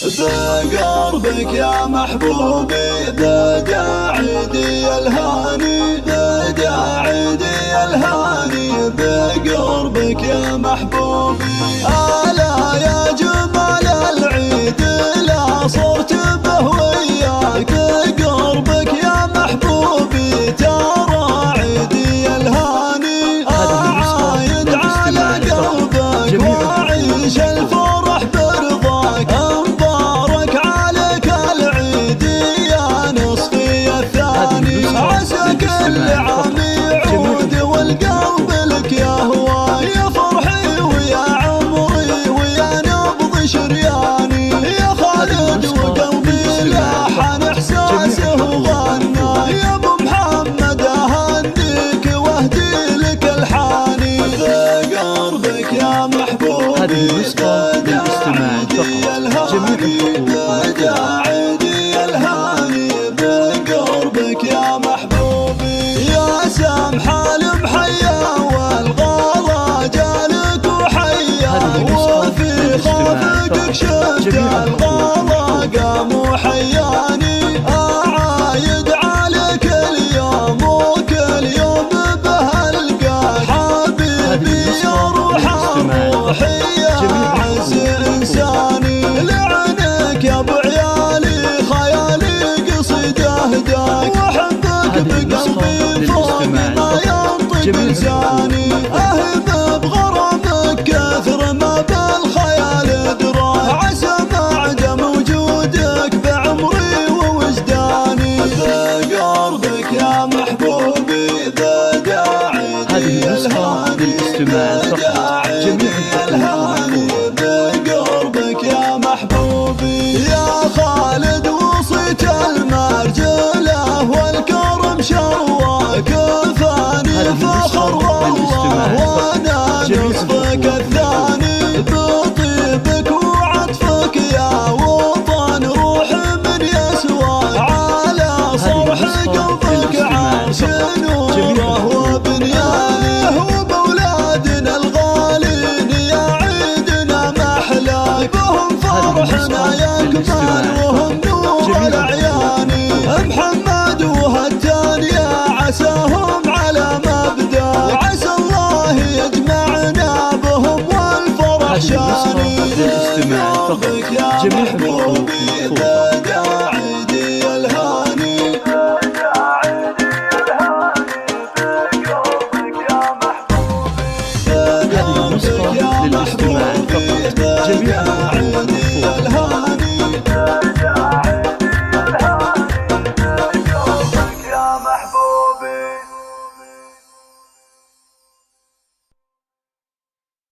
بقربك يا محبوبي ذا عيدي الهاني، ذا عيدي الهاني بقربك يا محبوبي. ألا يا جمال العيد لا صرت به وياك، قربك يا محبوبي ترى عيدي الهاني. أعايد على قلبك وأعيش الفرح برضاك، مبارك عليك العيد يا نصفي الثاني. عسى كل عام يعود والقلب لك يا هواي، يا فرحي ويا عمري ويا نبض شرياني. يا خالد وقلبي لاحن احساسه وغنى، يا ابو محمد اهنيك واهدي لك الحاني. بقربك يا محبوبي ذا عيدي الهاني، ذا عيدي الهاني بقربك يا محبوبي. يا سامح المحيا والغلا جالك وحيا، وفي خافقك شفت الغلا قام وحياني. أعايد عليك اليوم وكل يوم بهالقاك، حبيبي يا روح روحي يا عز إنساني. لعنك يا ابو عيالي خيالي قصيد أهداك، وأحبك بقلبي فوق ما ينطق لساني. أهب بغرامك كثر ما بالخيال دراك، عسى ما عدم وجودك بعمري ووجداني. بقربك يا محبوبي ذا عيدي الهاني، ذا عيدي الهاني بقربك يا محبوبي. يا خالد وصيت المرجله والكرم شواك، كفاني الفخر والله وانا نصفك الثاني. بطيبك وعطفك يا وطن روح من يسواك، على صرح قلبك عرش نوره وبنيانه. وبولادنا الغالين يا عيدنا محلاك، بهم فرحنا يكمل وهم نور الأعيان. محمد وهالتانية عساهم على مبدأ، وعسى الله يجمعنا بهم والفرح شاني. بقربك يا محبوبي ذا عيد